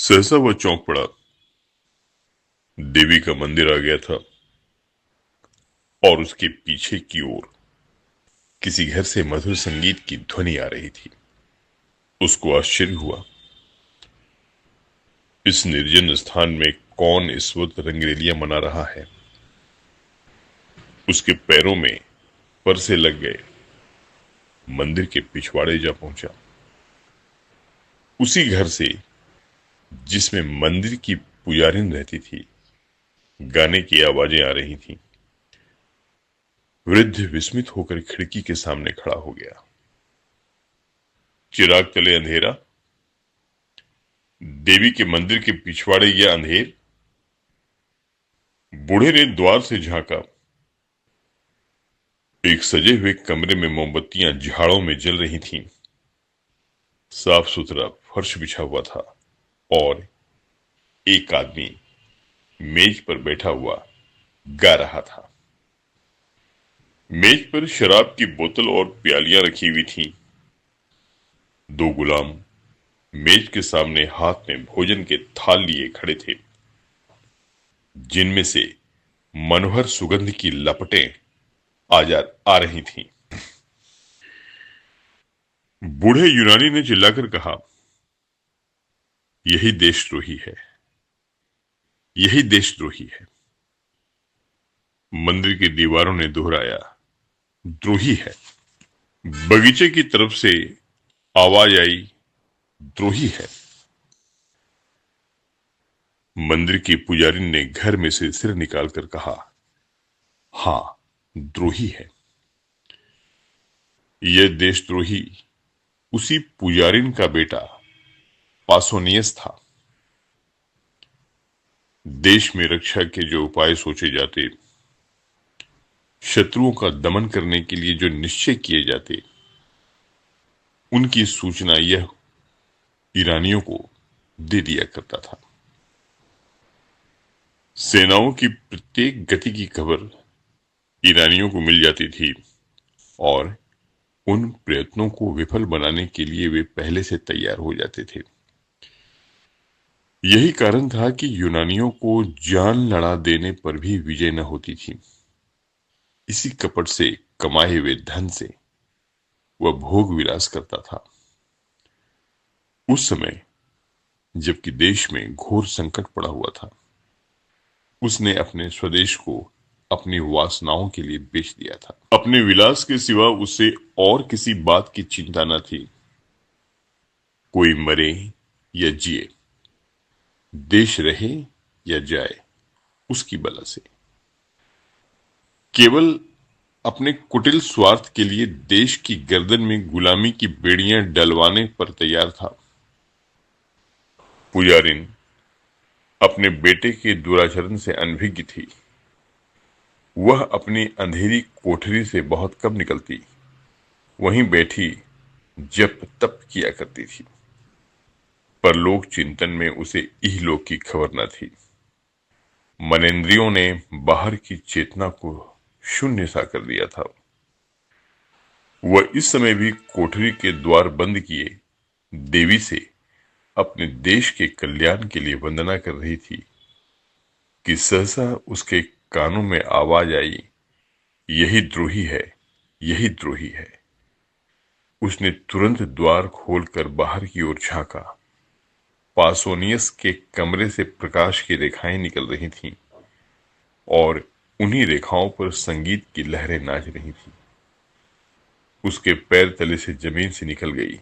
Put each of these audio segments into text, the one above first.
सहसा वह चौंक पड़ा। देवी का मंदिर आ गया था और उसके पीछे की ओर किसी घर से मधुर संगीत की ध्वनि आ रही थी। उसको आश्चर्य हुआ। इस निर्जन स्थान में कौन इस वक्त रंगरेलियां मना रहा है। उसके पैरों में पर से लग गए। मंदिर के पिछवाड़े जा पहुंचा। उसी घर से जिसमें मंदिर की पुजारिन रहती थी, गाने की आवाजें आ रही थीं। वृद्ध विस्मित होकर खिड़की के सामने खड़ा हो गया। चिराग तले अंधेरा, देवी के मंदिर के पिछवाड़े यह अंधेर। बूढ़े ने द्वार से झांका। एक सजे हुए कमरे में मोमबत्तियां झाड़ों में जल रही थीं। साफ सुथरा फर्श बिछा हुआ था और एक आदमी मेज पर बैठा हुआ गा रहा था। मेज पर शराब की बोतल और प्यालियां रखी हुई थीं। दो गुलाम मेज के सामने हाथ में भोजन के थाल लिए खड़े थे, जिनमें से मनोहर सुगंध की लपटें आ रही थीं। बूढ़े यूनानी ने चिल्लाकर कहा, यही देशद्रोही है, यही देशद्रोही है। मंदिर की दीवारों ने दोहराया, द्रोही है। बगीचे की तरफ से आवाज आई, द्रोही है। मंदिर की पुजारी ने घर में से सिर निकालकर कहा, हाँ, द्रोही है। यह देशद्रोही उसी पुजारिन का बेटा पासोनियस था। देश में रक्षा के जो उपाय सोचे जाते, शत्रुओं का दमन करने के लिए जो निश्चय किए जाते, उनकी सूचना यह ईरानियों को दे दिया करता था। सेनाओं की प्रत्येक गति की खबर ईरानियों को मिल जाती थी और उन प्रयत्नों को विफल बनाने के लिए वे पहले से तैयार हो जाते थे। यही कारण था कि यूनानियों को जान लड़ा देने पर भी विजय न होती थी। इसी कपट से कमाए हुए धन से वह भोग विलास करता था। उस समय जबकि देश में घोर संकट पड़ा हुआ था, उसने अपने स्वदेश को अपनी वासनाओं के लिए बेच दिया था। अपने विलास के सिवा उसे और किसी बात की चिंता न थी। कोई मरे या जिए, देश रहे या जाए, उसकी बला से। केवल अपने कुटिल स्वार्थ के लिए देश की गर्दन में गुलामी की बेड़ियां डलवाने पर तैयार था। पुजारिन अपने बेटे के दुराचरण से अनभिज्ञ थी। वह अपनी अंधेरी कोठरी से बहुत कम निकलती, वहीं बैठी जप तप किया करती थी। परलोक चिंतन में उसे इहलोक की खबर न थी। मनेंद्रियों ने बाहर की चेतना को शून्य सा कर दिया था। वह इस समय भी कोठरी के द्वार बंद किए देवी से अपने देश के कल्याण के लिए वंदना कर रही थी कि सहसा उसके कानों में आवाज आई, यही द्रोही है, यही द्रोही है। उसने तुरंत द्वार खोलकर बाहर की ओर झांका। पासोनियस के कमरे से प्रकाश की रेखाएं निकल रही थीं और उन्हीं रेखाओं पर संगीत की लहरें नाच रही थीं। उसके पैर तले से जमीन से निकल गई।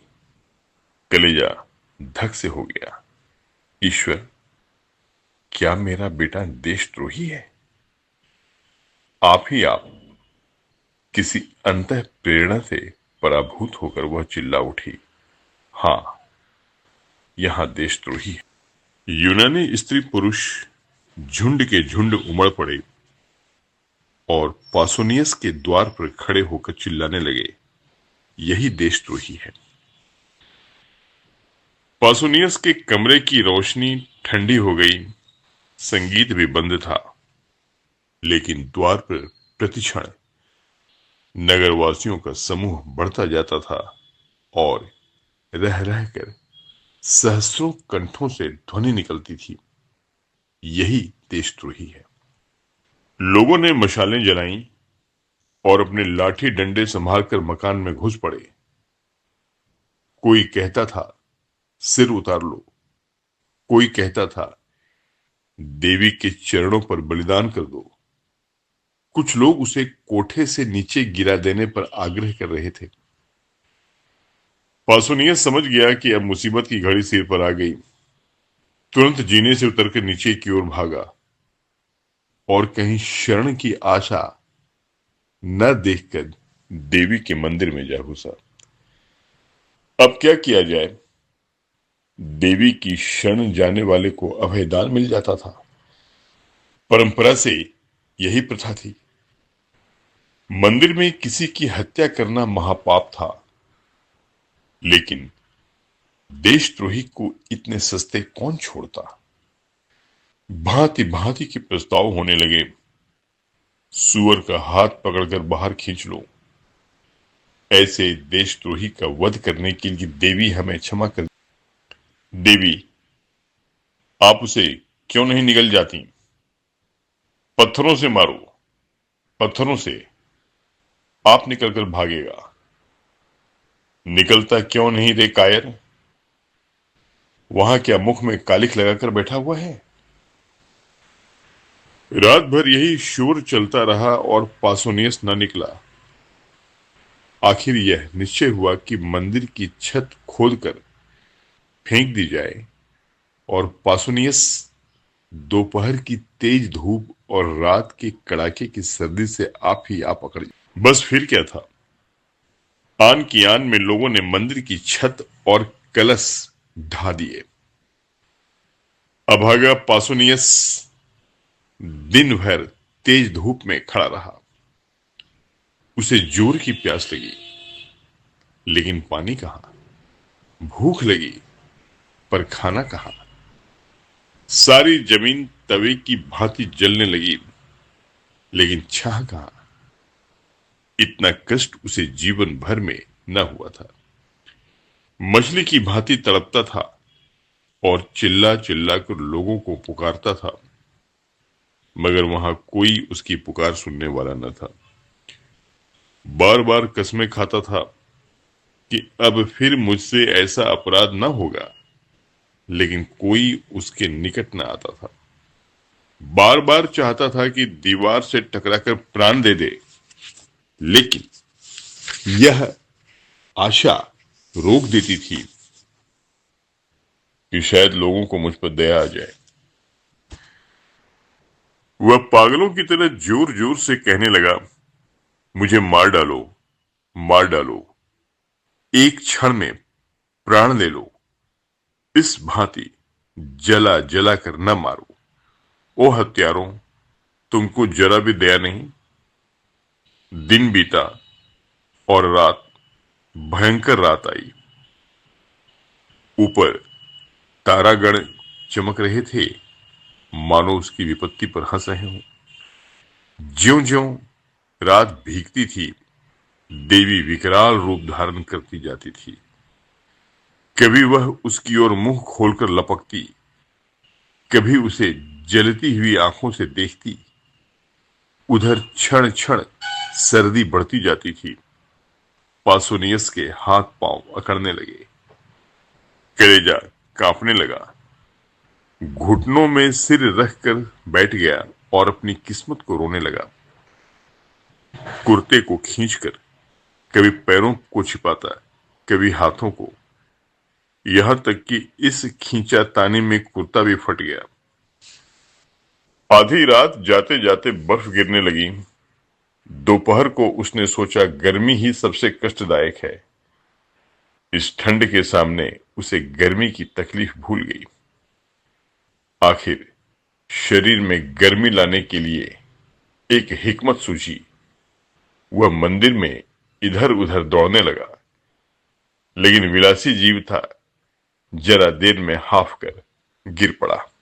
कलेजा धक से हो गया। ईश्वर, क्या मेरा बेटा देशद्रोही है? आप ही आप। किसी अंतः प्रेरणा से पराभूत होकर वह चिल्ला उठी, हाँ, यहां देशद्रोही है। यूनानी स्त्री पुरुष झुंड के झुंड उमड़ पड़े और पासोनियस के द्वार पर खड़े होकर चिल्लाने लगे, यही देशद्रोही है। पासोनियस के कमरे की रोशनी ठंडी हो गई। संगीत भी बंद था, लेकिन द्वार पर प्रतिक्षण नगरवासियों का समूह बढ़ता जाता था और रह रहकर सहस्रों कंठों से ध्वनि निकलती थी, यही देशद्रोही है। लोगों ने मशालें जलाईं और अपने लाठी डंडे संभालकर मकान में घुस पड़े। कोई कहता था सिर उतार लो, कोई कहता था देवी के चरणों पर बलिदान कर दो। कुछ लोग उसे कोठे से नीचे गिरा देने पर आग्रह कर रहे थे। पासोनियस समझ गया कि अब मुसीबत की घड़ी सिर पर आ गई। तुरंत जीने से उतरकर नीचे की ओर भागा और कहीं शरण की आशा न देखकर देवी के मंदिर में जा घुसा। अब क्या किया जाए? देवी की शरण जाने वाले को अभयदान मिल जाता था। परंपरा से यही प्रथा थी। मंदिर में किसी की हत्या करना महापाप था, लेकिन देशद्रोही को इतने सस्ते कौन छोड़ता? भांति भांति के प्रस्ताव होने लगे। सुअर का हाथ पकड़कर बाहर खींच लो, ऐसे देशद्रोही का वध करने के लिए देवी हमें क्षमा कर। देवी, आप उसे क्यों नहीं निगल जाती? पत्थरों से मारो, पत्थरों से। आप निकलकर भागेगा। निकलता क्यों नहीं रे कायर? वहां क्या मुख में कालिख लगाकर बैठा हुआ है? रात भर यही शोर चलता रहा और पासोनियस न निकला। आखिर यह निश्चय हुआ कि मंदिर की छत खोदकर फेंक दी जाए और पासोनियस दोपहर की तेज धूप और रात के कड़ाके की सर्दी से आप ही आप पकड़। बस फिर क्या था? आन की आन में लोगों ने मंदिर की छत और कलश ढा दिए। अभागा पासोनियस दिन भर तेज धूप में खड़ा रहा। उसे जोर की प्यास लगी, लेकिन पानी कहाँ? भूख लगी, पर खाना कहाँ? सारी जमीन तवे की भांति जलने लगी, लेकिन छाह कहाँ? इतना कष्ट उसे जीवन भर में न हुआ था। मछली की भांति तड़पता था और चिल्ला चिल्ला कर लोगों को पुकारता था, मगर वहां कोई उसकी पुकार सुनने वाला न था। बार बार कसमें खाता था कि अब फिर मुझसे ऐसा अपराध न होगा, लेकिन कोई उसके निकट न आता था। बार बार चाहता था कि दीवार से टकराकर प्राण दे दे, लेकिन यह आशा रोक देती थी कि शायद लोगों को मुझ पर दया आ जाए। वह पागलों की तरह जोर जोर से कहने लगा, मुझे मार डालो, मार डालो, एक क्षण में प्राण ले लो, इस भांति जला जला कर न मारो। ओ हत्यारों, तुमको जरा भी दया नहीं। दिन बीता और रात, भयंकर रात आई। ऊपर तारागण चमक रहे थे, मानो उसकी विपत्ति पर हंस रहे हों। ज्यों-ज्यों रात भीगती थी, देवी विकराल रूप धारण करती जाती थी। कभी वह उसकी ओर मुंह खोलकर लपकती, कभी उसे जलती हुई आंखों से देखती। उधर क्षण क्षण सर्दी बढ़ती जाती थी। पासोनियस के हाथ पांव अकड़ने लगे, कलेजा कांपने लगा। घुटनों में सिर रखकर बैठ गया और अपनी किस्मत को रोने लगा। कुर्ते को खींचकर कभी पैरों को छिपाता, कभी हाथों को, यहां तक कि इस खींचातानी में कुर्ता भी फट गया। आधी रात जाते जाते बर्फ गिरने लगी। दोपहर को उसने सोचा गर्मी ही सबसे कष्टदायक है। इस ठंड के सामने उसे गर्मी की तकलीफ भूल गई। आखिर शरीर में गर्मी लाने के लिए एक हिकमत सूझी। वह मंदिर में इधर उधर दौड़ने लगा, लेकिन विलासी जीव था, जरा देर में हाफ कर गिर पड़ा।